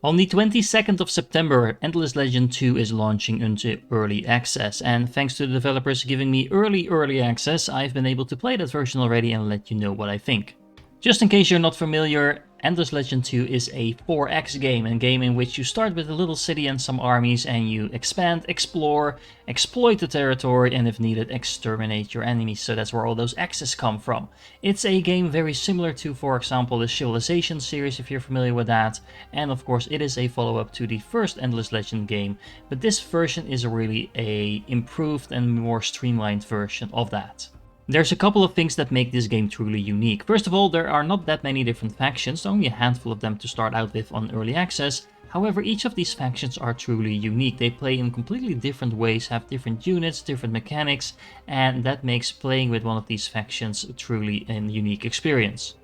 On the 22nd of September, Endless Legend 2 is launching into early access, and thanks to the developers giving me early access, I've been able to play that version already and let you know what I think. Just in case you're not familiar, Endless Legend 2 is a 4X game, a game in which you start with a little city and some armies and you expand, explore, exploit the territory, and if needed, exterminate your enemies. So that's where all those X's come from. It's a game very similar to, for example, the Civilization series, if you're familiar with that, and of course it is a follow-up to the first Endless Legend game, but this version is really a improved and more streamlined version of that. There's a couple of things that make this game truly unique. First of all, there are not that many different factions, only a handful of them to start out with on early access. However, each of these factions are truly unique. They play in completely different ways, have different units, different mechanics, and that makes playing with one of these factions truly a unique experience.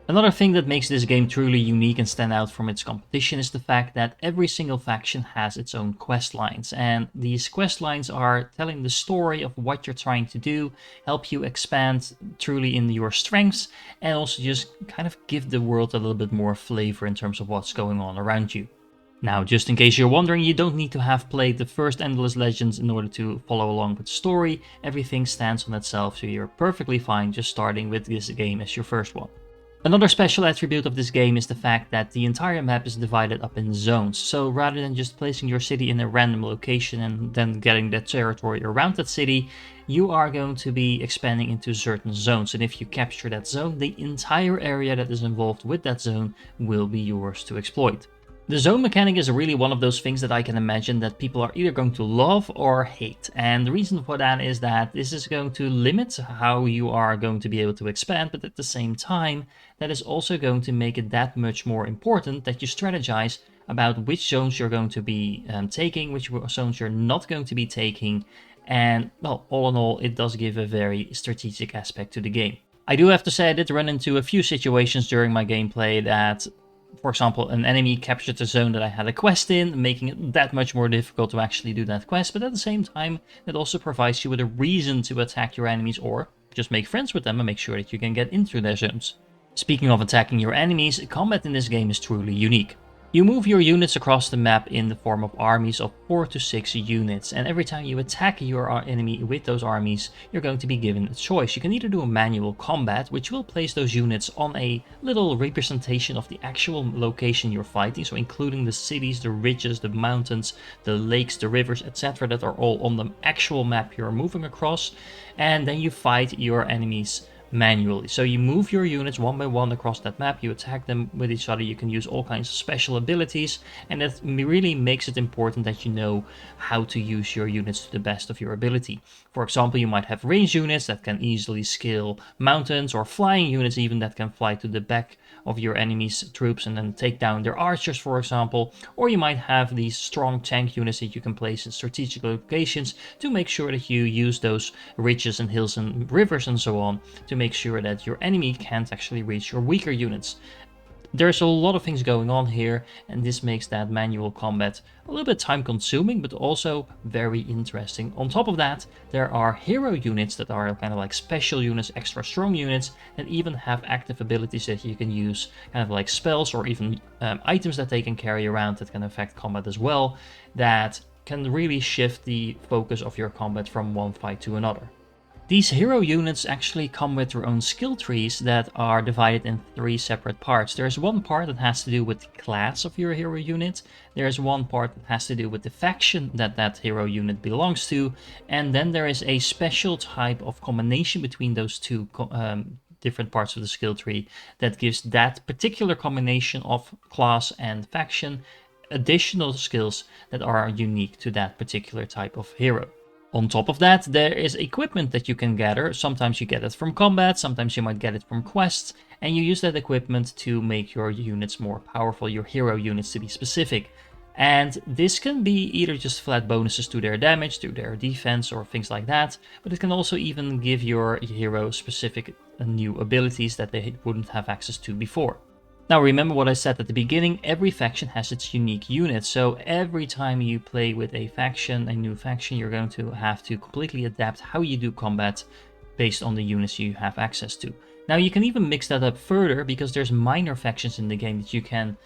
Another thing that makes this game truly unique and stand out from its competition is the fact that every single faction has its own quest lines, and these quest lines are telling the story of what you're trying to do, help you expand truly in your strengths, and also just kind of give the world a little bit more flavor in terms of what's going on around you. Now, just in case you're wondering, you don't need to have played the first Endless Legends in order to follow along with the story. Everything stands on itself, so you're perfectly fine just starting with this game as your first one. Another special attribute of this game is the fact that the entire map is divided up in zones, so rather than just placing your city in a random location and then getting that territory around that city, you are going to be expanding into certain zones, and if you capture that zone, the entire area that is involved with that zone will be yours to exploit. The zone mechanic is really one of those things that I can imagine that people are either going to love or hate, and the reason for that is that this is going to limit how you are going to be able to expand, but at the same time that is also going to make it that much more important that you strategize about which zones you're going to be taking, which zones you're not going to be taking, and well, all in all, it does give a very strategic aspect to the game. I do have to say I did run into a few situations during my gameplay that, for example, an enemy captured the zone that I had a quest in, making it that much more difficult to actually do that quest, but at the same time, it also provides you with a reason to attack your enemies or just make friends with them and make sure that you can get into their zones. Speaking of attacking your enemies, combat in this game is truly unique. You move your units across the map in the form of armies of 4 to 6 units, and every time you attack your enemy with those armies, you're going to be given a choice. You can either do a manual combat, which will place those units on a little representation of the actual location you're fighting, so including the cities, the ridges, the mountains, the lakes, the rivers, etc. that are all on the actual map you're moving across, and then you fight your enemies manually. So you move your units one by one across that map, you attack them with each other, you can use all kinds of special abilities, and that really makes it important that you know how to use your units to the best of your ability. For example, you might have range units that can easily scale mountains, or flying units even that can fly to the back of your enemy's troops and then take down their archers, for example, or you might have these strong tank units that you can place in strategic locations to make sure that you use those ridges and hills and rivers and so on to make sure that your enemy can't actually reach your weaker units. There's a lot of things going on here, and this makes that manual combat a little bit time consuming, but also very interesting. On top of that, there are hero units that are kind of like special units, extra strong units, that even have active abilities that you can use, kind of like spells or even items that they can carry around that can affect combat as well, that can really shift the focus of your combat from one fight to another. These hero units actually come with their own skill trees that are divided in 3 separate parts. There's one part that has to do with the class of your hero unit, there's one part that has to do with the faction that that hero unit belongs to, and then there is a special type of combination between those two different parts of the skill tree that gives that particular combination of class and faction additional skills that are unique to that particular type of hero. On top of that, there is equipment that you can gather. Sometimes you get it from combat, sometimes you might get it from quests, and you use that equipment to make your units more powerful, your hero units to be specific. And this can be either just flat bonuses to their damage, to their defense, or things like that, but it can also even give your hero specific new abilities that they wouldn't have access to before. Now remember what I said at the beginning, every faction has its unique unit, so every time you play with a new faction, you're going to have to completely adapt how you do combat based on the units you have access to. Now you can even mix that up further because there's minor factions in the game that you can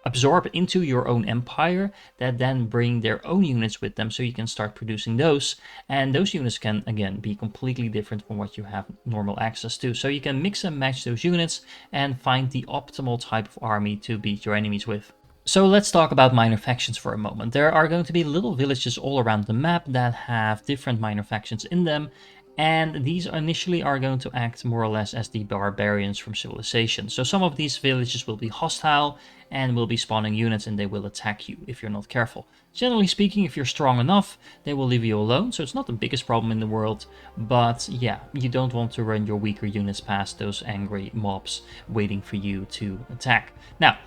absorb into your own empire that then bring their own units with them, so you can start producing those, and those units can again be completely different from what you have normal access to. So you can mix and match those units and find the optimal type of army to beat your enemies with. So let's talk about minor factions for a moment. There are going to be little villages all around the map that have different minor factions in them, and these initially are going to act more or less as the barbarians from Civilization. So some of these villages will be hostile and will be spawning units, and they will attack you if you're not careful. Generally speaking, if you're strong enough, they will leave you alone, so it's not the biggest problem in the world, but yeah, you don't want to run your weaker units past those angry mobs waiting for you to attack. Now,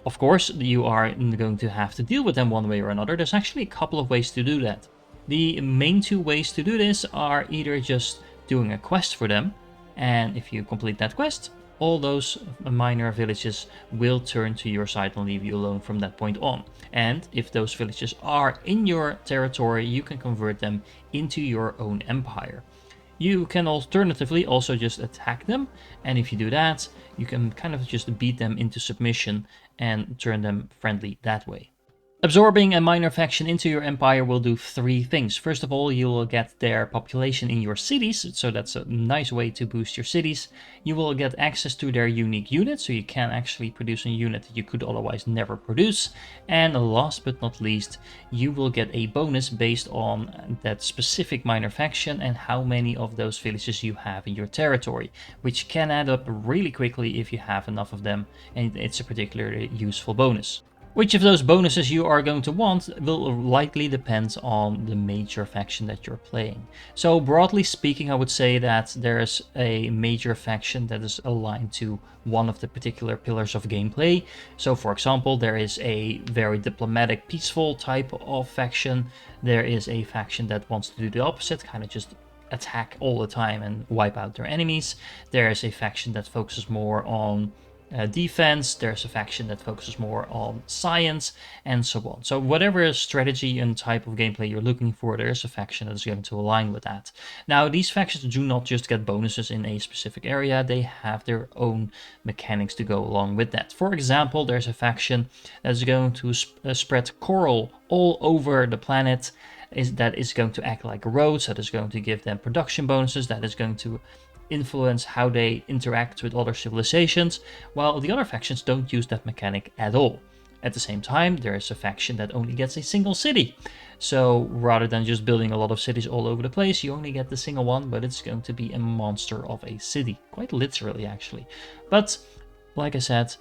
of course, you are going to have to deal with them one way or another. There's actually a couple of ways to do that. The main two ways to do this are either just doing a quest for them, and if you complete that quest, all those minor villages will turn to your side and leave you alone from that point on. And if those villages are in your territory, you can convert them into your own empire. You can alternatively also just attack them, and if you do that, you can kind of just beat them into submission and turn them friendly that way. Absorbing a minor faction into your empire will do three things. First of all, you will get their population in your cities, so that's a nice way to boost your cities. You will get access to their unique units, so you can actually produce a unit that you could otherwise never produce. And last but not least, you will get a bonus based on that specific minor faction and how many of those villages you have in your territory, which can add up really quickly if you have enough of them, and it's a particularly useful bonus. Which of those bonuses you are going to want will likely depend on the major faction that you're playing. So broadly speaking, I would say that there's a major faction that is aligned to one of the particular pillars of gameplay. So for example, there is a very diplomatic, peaceful type of faction. There is a faction that wants to do the opposite, kind of just attack all the time and wipe out their enemies. There is a faction that focuses more on defense, there's a faction that focuses more on science, and so on. So whatever strategy and type of gameplay you're looking for, there's a faction that is going to align with that. Now, these factions do not just get bonuses in a specific area, they have their own mechanics to go along with that. For example, there's a faction that is going to spread coral all over the planet, that is going to act like roads, that is going to give them production bonuses, that is going to influence how they interact with other civilizations, while the other factions don't use that mechanic at all. At the same time, there is a faction that only gets a single city. So rather than just building a lot of cities all over the place, you only get the single one, but it's going to be a monster of a city. Quite literally, actually. But, like I said,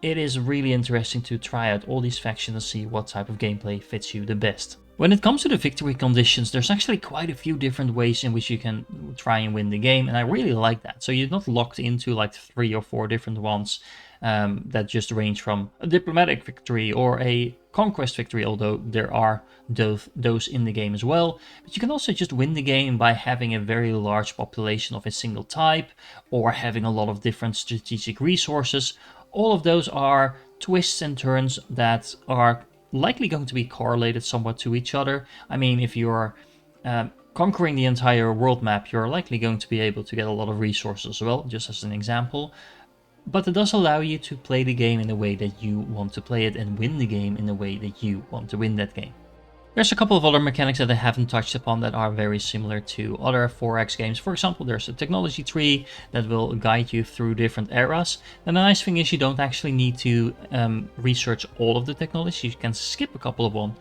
it is really interesting to try out all these factions and see what type of gameplay fits you the best. When it comes to the victory conditions, there's actually quite a few different ways in which you can try and win the game, and I really like that. So you're not locked into like 3 or 4 different ones that just range from a diplomatic victory or a conquest victory, although there are those in the game as well. But you can also just win the game by having a very large population of a single type, or having a lot of different strategic resources. All of those are twists and turns that are likely going to be correlated somewhat to each other. I mean, if you're conquering the entire world map, you're likely going to be able to get a lot of resources as well, just as an example. But it does allow you to play the game in the way that you want to play it and win the game in the way that you want to win that game. There's a couple of other mechanics that I haven't touched upon that are very similar to other 4X games. For example, there's a technology tree that will guide you through different eras. And the nice thing is you don't actually need to research all of the technology. You can skip a couple of them,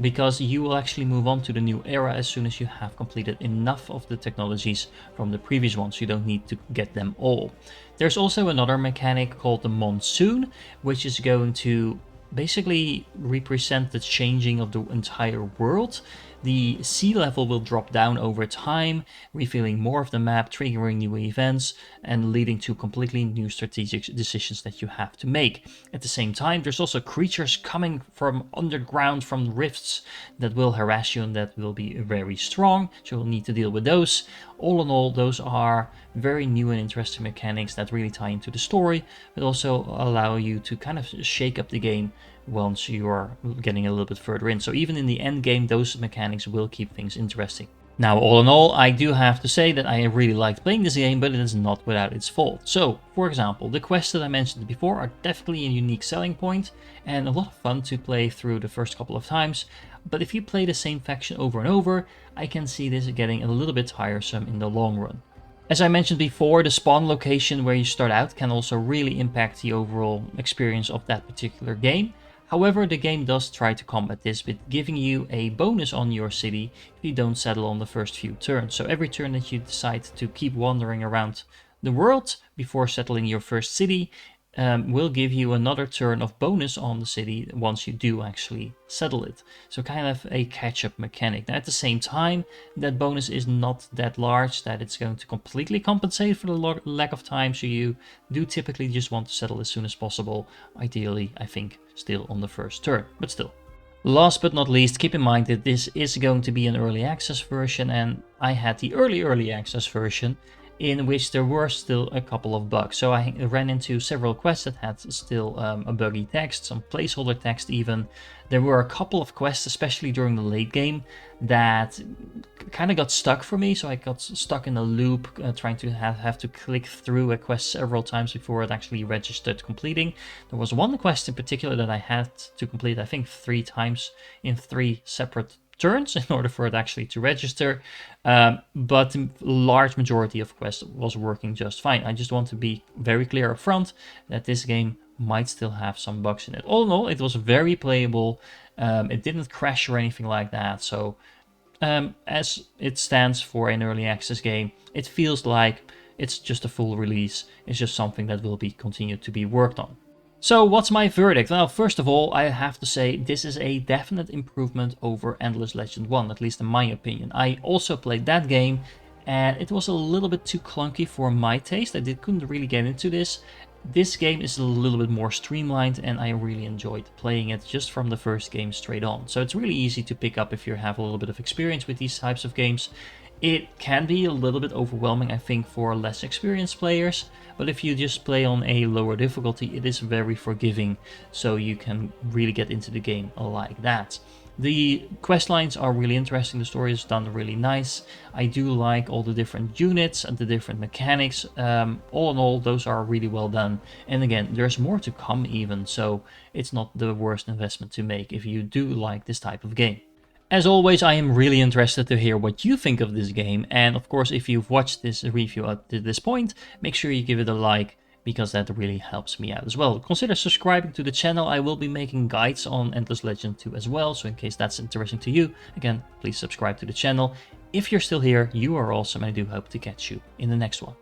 because you will actually move on to the new era as soon as you have completed enough of the technologies from the previous ones. You don't need to get them all. There's also another mechanic called the monsoon, which is going to basically represent the changing of the entire world. The sea level will drop down over time, revealing more of the map, triggering new events, and leading to completely new strategic decisions that you have to make. At the same time, there's also creatures coming from underground, from rifts, that will harass you and that will be very strong, so you'll need to deal with those. All in all, those are very new and interesting mechanics that really tie into the story, but also allow you to kind of shake up the game once you're getting a little bit further in. So even in the end game, those mechanics will keep things interesting. Now, all in all, I do have to say that I really liked playing this game, but it is not without its fault. So, for example, the quests that I mentioned before are definitely a unique selling point and a lot of fun to play through the first couple of times. But if you play the same faction over and over, I can see this getting a little bit tiresome in the long run. As I mentioned before, the spawn location where you start out can also really impact the overall experience of that particular game. However, the game does try to combat this with giving you a bonus on your city if you don't settle on the first few turns. So every turn that you decide to keep wandering around the world before settling your first city will give you another turn of bonus on the city once you do actually settle it. So kind of a catch-up mechanic. Now at the same time, that bonus is not that large that it's going to completely compensate for the lack of time, so you do typically just want to settle as soon as possible. Ideally, I think, still on the first turn, but still. Last but not least, keep in mind that this is going to be an early access version, and I had the early access version, in which there were still a couple of bugs. So I ran into several quests that had still a buggy text, some placeholder text even. There were a couple of quests, especially during the late game, that kind of got stuck for me. So I got stuck in a loop trying to have to click through a quest several times before it actually registered completing. There was one quest in particular that I had to complete, I think 3 times in 3 separate turns in order for it actually to register, but the large majority of quests was working just fine. I just want to be very clear up front that this game might still have some bugs in it. All in all, it was very playable. It didn't crash or anything like that, so as it stands for an early access game, it feels like it's just a full release. It's just something that will be continued to be worked on. So what's my verdict? Well, first of all, I have to say this is a definite improvement over Endless Legend 1, at least in my opinion. I also played that game and it was a little bit too clunky for my taste. Couldn't really get into this. This game is a little bit more streamlined and I really enjoyed playing it just from the first game straight on. So it's really easy to pick up if you have a little bit of experience with these types of games. It can be a little bit overwhelming, I think, for less experienced players, but if you just play on a lower difficulty, it is very forgiving, so you can really get into the game like that. The quest lines are really interesting, the story is done really nice. I do like all the different units and the different mechanics. All in all, those are really well done. And again, there's more to come even, so it's not the worst investment to make if you do like this type of game. As always, I am really interested to hear what you think of this game, and of course if you've watched this review up to this point, make sure you give it a like, because that really helps me out as well. Consider subscribing to the channel. I will be making guides on Endless Legend 2 as well, so in case that's interesting to you, again, please subscribe to the channel. If you're still here, you are awesome, and I do hope to catch you in the next one.